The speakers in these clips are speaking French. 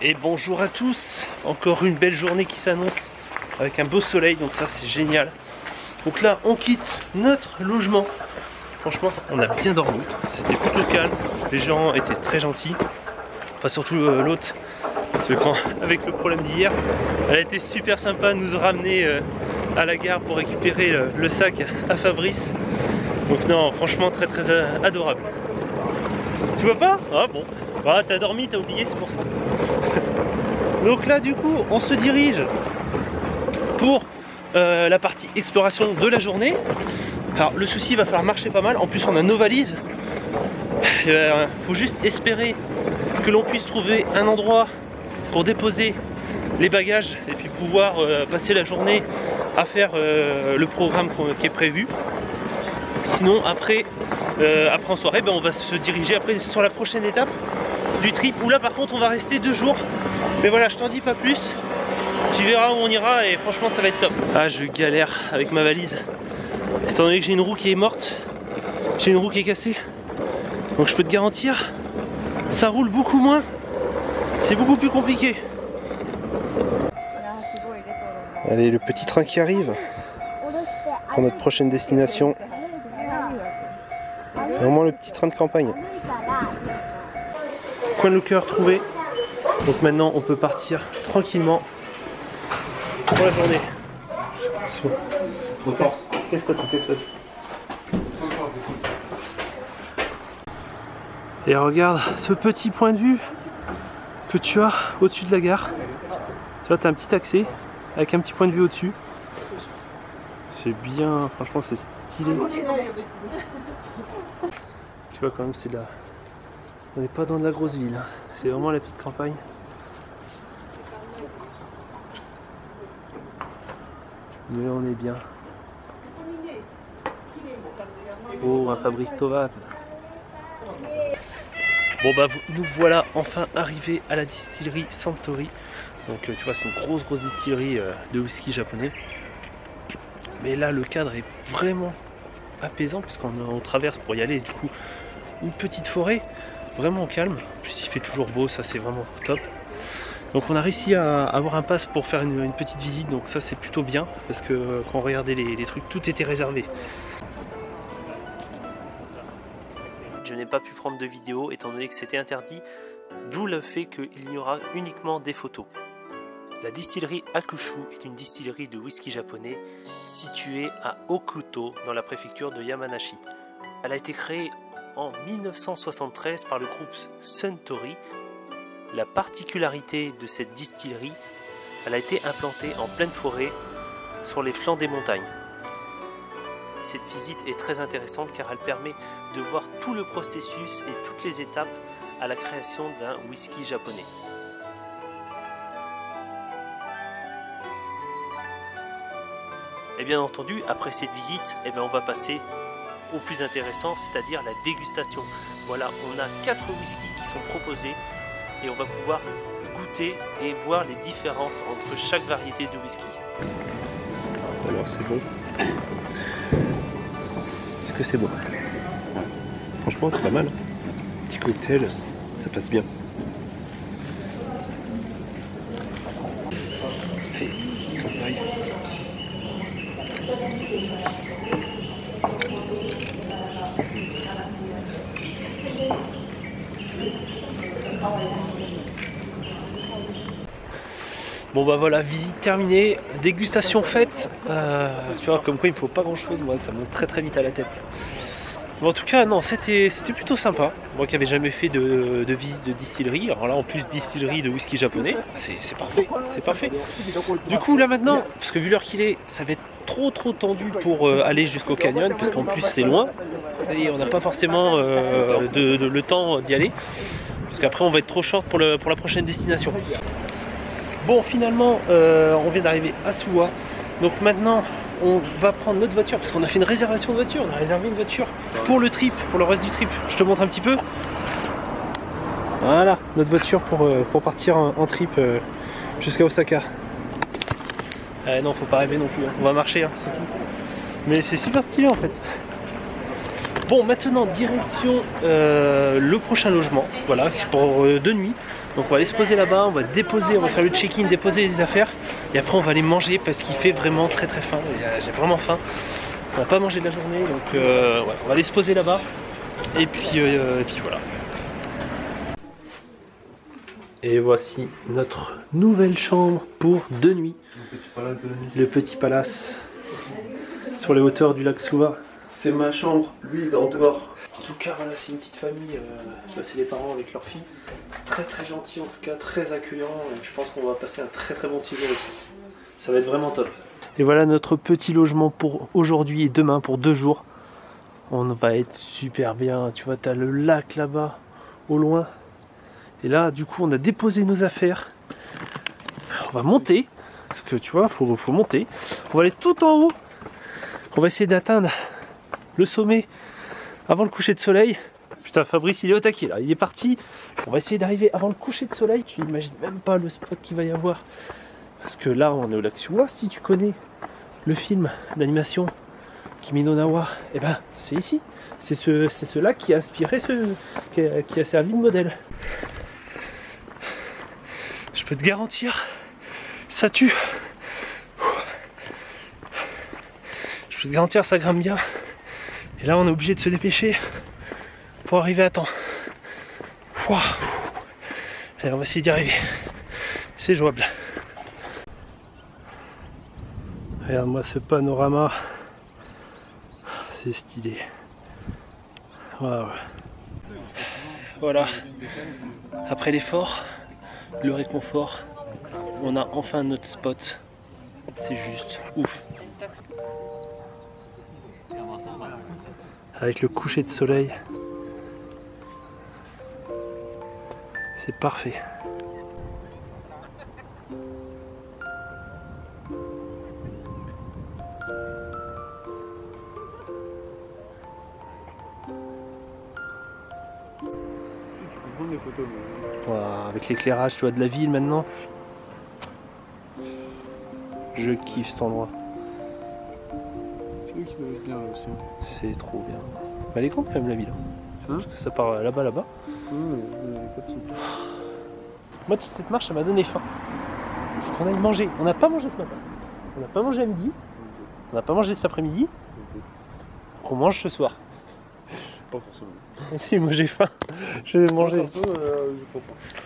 Et bonjour à tous, encore une belle journée qui s'annonce avec un beau soleil, donc ça c'est génial. Donc là on quitte notre logement. Franchement on a bien dormi, c'était plutôt calme, les gens étaient très gentils. Enfin surtout l'autre, parce que avec le problème d'hier, elle a été super sympa de nous ramener à la gare pour récupérer le sac à Fabrice. Donc non, franchement très adorable. Tu vois pas? Ah bon, bah t'as dormi, t'as oublié, c'est pour ça. Donc là du coup on se dirige pour la partie exploration de la journée. Alors le souci, il va falloir marcher pas mal, en plus on a nos valises. Faut juste espérer que l'on puisse trouver un endroit pour déposer les bagages et puis pouvoir passer la journée à faire le programme qui est prévu. Sinon après en soirée on va se diriger après sur la prochaine étape du trip, où là par contre on va rester 2 jours. Mais voilà, je t'en dis pas plus, tu verras où on ira et franchement ça va être top. Ah, je galère avec ma valise étant donné que j'ai une roue qui est morte, j'ai une roue qui est cassée, donc je peux te garantir ça roule beaucoup moins, c'est beaucoup plus compliqué. Allez, le petit train qui arrive pour notre prochaine destination. Vraiment le petit train de campagne. Coin de locker trouvé. Donc maintenant on peut partir tranquillement pour la journée. Qu'est-ce que Et regarde ce petit point de vue que tu as au-dessus de la gare. Tu vois, tu as un petit accès avec un petit point de vue au-dessus. C'est bien, franchement c'est stylé. Tu vois quand même, c'est là. On n'est pas dans de la grosse ville, hein. C'est vraiment la petite campagne. Mais on est bien. Oh, un Fabrice Tova. Bon bah nous voilà enfin arrivés à la distillerie Santori. Donc tu vois, c'est une grosse distillerie de whisky japonais. Mais là le cadre est vraiment apaisant parce qu'on traverse pour y aller du coup une petite forêt vraiment calme. En plus il fait toujours beau, ça c'est vraiment top. Donc on a réussi à avoir un pass pour faire une petite visite, donc ça c'est plutôt bien parce que quand on regardait les trucs, tout était réservé. Je n'ai pas pu prendre de vidéo étant donné que c'était interdit, d'où le fait qu'il y aura uniquement des photos. La distillerie Hakushu est une distillerie de whisky japonais située à Okuto dans la préfecture de Yamanashi. Elle a été créée en 1973 par le groupe Suntory. La particularité de cette distillerie, elle a été implantée en pleine forêt sur les flancs des montagnes. Cette visite est très intéressante car elle permet de voir tout le processus et toutes les étapes à la création d'un whisky japonais. Et bien entendu, après cette visite, on va passer au plus intéressant, c'est-à-dire la dégustation. Voilà, on a 4 whiskies qui sont proposés et on va pouvoir goûter et voir les différences entre chaque variété de whisky. Alors c'est bon. Est-ce que c'est bon? Franchement c'est pas mal. Petit cocktail, ça passe bien. Allez, campagne. Bon bah voilà, visite terminée, dégustation faite. Tu vois, comme quoi il me faut pas grand chose, moi ça monte très vite à la tête. Bon, en tout cas non, c'était plutôt sympa. Moi qui n'avais jamais fait de visite de distillerie, alors là en plus distillerie de whisky japonais, c'est parfait, c'est parfait. Du coup là maintenant, parce que vu l'heure qu'il est, ça va être trop tendu pour aller jusqu'au canyon, parce qu'en plus c'est loin et on n'a pas forcément le temps d'y aller, parce qu'après on va être trop short pour la prochaine destination. Bon, finalement on vient d'arriver à Suwa, donc maintenant on va prendre notre voiture parce qu'on a fait une réservation de voiture, on a réservé une voiture pour le trip, pour le reste du trip. Je te montre un petit peu. Voilà, notre voiture pour partir en trip jusqu'à Osaka. Non, faut pas rêver non plus, hein. On va marcher, hein, c'est tout. Mais c'est super stylé en fait. Bon, maintenant direction le prochain logement, voilà, pour 2 nuits. Donc on va aller se poser là-bas, on va déposer, on va faire le check-in, déposer les affaires. Et après on va aller manger parce qu'il fait vraiment très faim. J'ai vraiment faim. On va pas manger de la journée, donc ouais, on va aller se poser là-bas. Et puis voilà. Et voici notre nouvelle chambre pour 2 nuits. Le petit palace sur les hauteurs du lac Souva. C'est ma chambre, lui il est en dehors. En tout cas voilà, c'est une petite famille, c'est les parents avec leur fille. Très gentils en tout cas, très accueillants. Je pense qu'on va passer un très bon séjour ici. Ça va être vraiment top. Et voilà notre petit logement pour aujourd'hui et demain pour 2 jours. On va être super bien, tu vois, t'as le lac là-bas au loin. Et là du coup on a déposé nos affaires. On va monter, parce que tu vois, faut monter. On va aller tout en haut. On va essayer d'atteindre le sommet avant le coucher de soleil. Putain, Fabrice il est au taquet là, il est parti. On va essayer d'arriver avant le coucher de soleil. Tu n'imagines même pas le spot qu'il va y avoir. Parce que là on est au lac Souva. Si tu connais le film d'animation Kimi no Na wa, eh ben c'est ici. C'est ce lac qui a inspiré qui a servi de modèle. Je peux te garantir, ça tue. Je peux te garantir, ça grimpe bien. Et là on est obligé de se dépêcher pour arriver à temps. Wow. Allez, on va essayer d'y arriver. C'est jouable. Regarde-moi ce panorama. C'est stylé. Wow. Voilà. Après l'effort, le réconfort, on a enfin notre spot. C'est juste ouf. Avec le coucher de soleil, c'est parfait. Voilà, avec l'éclairage, tu vois, de la ville maintenant. Je kiffe cet endroit. C'est trop bien. Bah, elle est grande quand même la ville. Parce que ça part là-bas. Moi toute cette marche ça m'a donné faim. Il faut qu'on aille manger. On n'a pas mangé ce matin. On n'a pas mangé à midi. On n'a pas mangé cet après-midi. Faut qu'on mange ce soir. Pas forcément. Si, moi j'ai faim. Je vais manger.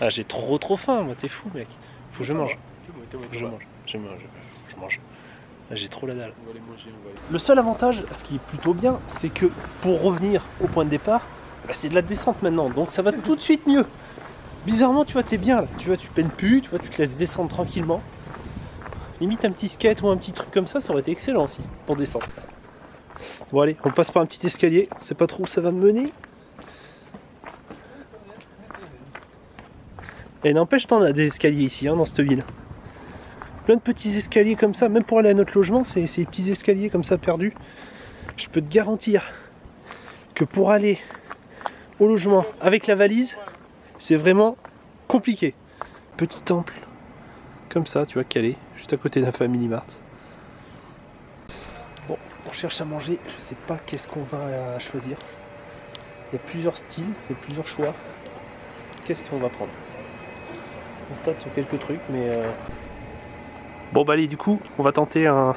Ah, j'ai trop faim, moi t'es fou mec. Faut que je mange. Je mange. J'ai trop la dalle. Le seul avantage, ce qui est plutôt bien, c'est que pour revenir au point de départ, bah, c'est de la descente maintenant, donc ça va tout de suite mieux. Bizarrement, tu vois, t'es bien là, tu vois, tu peines plus, tu vois, tu te laisses descendre tranquillement. Limite un petit skate ou un petit truc comme ça aurait été excellent aussi pour descendre. Bon allez, on passe par un petit escalier, on sait pas trop où ça va me mener. Et n'empêche, t'en as des escaliers ici, hein, dans cette ville. Plein de petits escaliers comme ça, même pour aller à notre logement, c'est ces petits escaliers comme ça perdus. Je peux te garantir que pour aller au logement avec la valise, c'est vraiment compliqué. Petit temple, comme ça, tu vois, calé, juste à côté d'un Family Mart. Bon, on cherche à manger, je sais pas qu'est-ce qu'on va choisir. Il y a plusieurs styles, il y a plusieurs choix. Qu'est-ce qu'on va prendre? On stade sur quelques trucs, mais... Bon bah allez, du coup, on va tenter un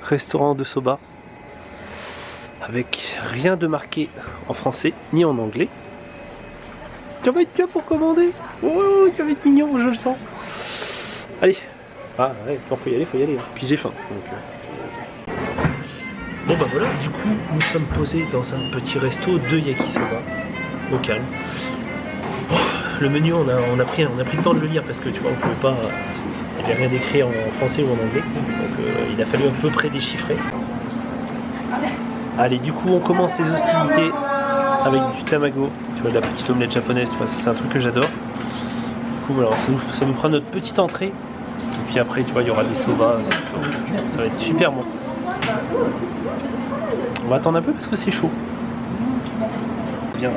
restaurant de soba avec rien de marqué en français ni en anglais. Ça va être bien pour commander. Oh, ça va être mignon, je le sens. Allez. Ah ouais, faut y aller. Puis j'ai faim. Donc, Bon bah voilà, du coup, nous sommes posés dans un petit resto de yakisoba local. Oh, le menu, on a pris le temps de le lire parce que tu vois, on pouvait pas... Il n'y avait rien d'écrit en français ou en anglais, donc il a fallu à peu près déchiffrer. Allez, du coup on commence les hostilités avec du tamago, tu vois, de la petite omelette japonaise, tu vois, ça c'est un truc que j'adore. Du coup voilà, ça nous fera notre petite entrée, et puis après tu vois, il y aura des soba, ça va être super bon. On va attendre un peu parce que c'est chaud. Bien.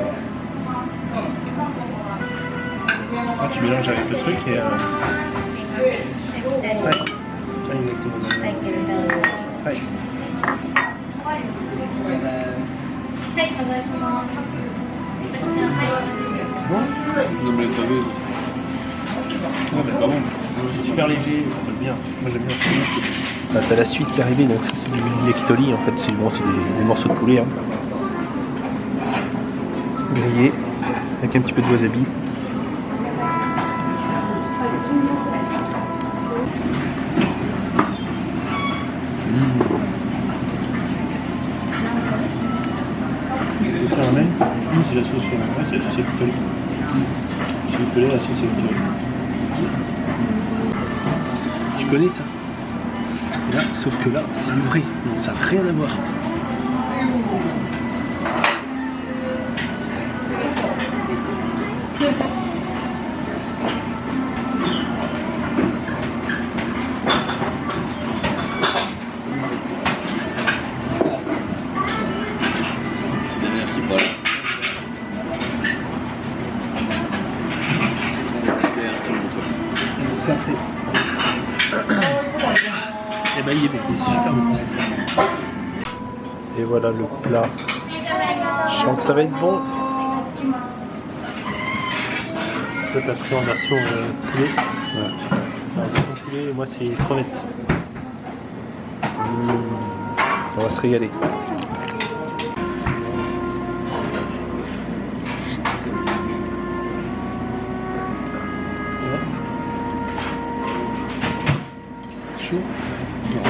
Ah, tu mélanges avec le truc et... Ouais. Non mais t'as vu. Ouais, bah, bon. Super léger, ça passe bien. Moi j'aime bien. Bah, t'as la suite qui est arrivée, donc ça c'est du yakitori en fait, c'est bon, des morceaux de poulet. Hein. Grillés, avec un petit peu de wasabi. Caramel, c'est la sauce, ouais, c'est la sauce yakitori. Si vous voulez, la sauce yakitori. Tu connais ça? Et là, sauf que là, c'est du vrai, donc ça n'a rien à voir. Ça fait. Et bah il est super bon. Et voilà le plat. Je sens que ça va être bon. Toi t'as pris en version poulet. Voilà. En version poulet et moi c'est crevettes. On va se régaler.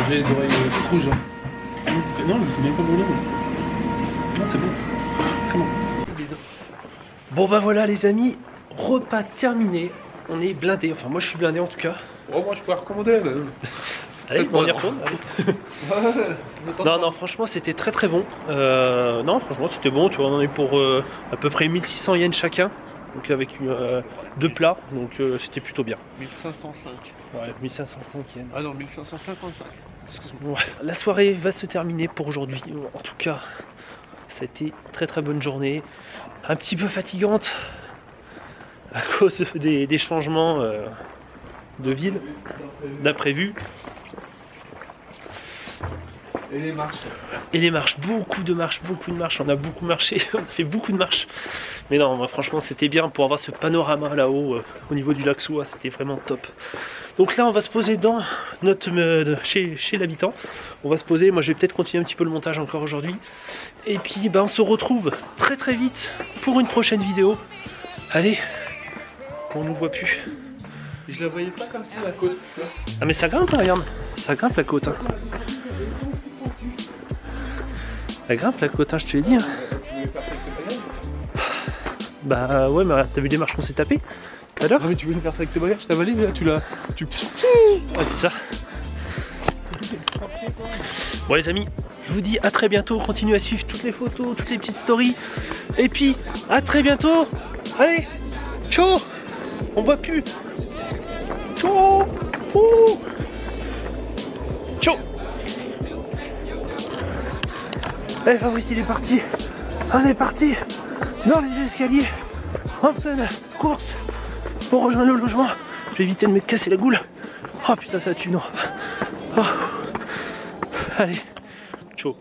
J'ai les oreilles rouges. Non, c'est bien comme vous. Non, c'est bon. Très bon. Bon bah voilà les amis, repas terminé. On est blindé. Enfin moi je suis blindé en tout cas. Oh moi je peux recommander. Allez, on y retourne. Non, non, franchement c'était très très bon. Non, franchement c'était bon. Tu vois, on en est pour à peu près 1600 yens chacun. Donc avec deux plats, donc c'était plutôt bien. 1505. Ouais, 1505 yens. Ah non, 1555. Excuse-moi. Ouais. La soirée va se terminer pour aujourd'hui. En tout cas, ça a été une très très bonne journée. Un petit peu fatigante à cause des changements de ville d'imprévu. Et les marches. Et les marches, beaucoup de marches. On a beaucoup marché, on a fait beaucoup de marches. Mais non, moi, franchement, c'était bien pour avoir ce panorama là-haut au niveau du lac Soua, c'était vraiment top. Donc là, on va se poser dans notre chez l'habitant. On va se poser. Moi, je vais peut-être continuer un petit peu le montage encore aujourd'hui. Et puis, on se retrouve très très vite pour une prochaine vidéo. Allez, on nous voit plus. Je la voyais pas comme ça la côte. Ah mais ça grimpe, hein, regarde, ça grimpe la côte. Hein. Elle grimpe la côte, hein, je te l'ai dit. Hein. Bah ouais, mais t'as vu les marches qu'on s'est tapé tout à l'heure? Ah mais tu voulais faire ça avec tes bagages, ta valise là, tu l'as... Ouais, c'est ça. Bon les amis, je vous dis à très bientôt. Continuez à suivre toutes les photos, toutes les petites stories. Et puis, à très bientôt. Allez, ciao. On voit plus. Ciao. Ciao. Allez Fabrice, il est parti. On est parti dans les escaliers en pleine course pour rejoindre le logement. Je vais éviter de me casser la goule. Oh putain, ça tue, non. Oh. Allez, ciao.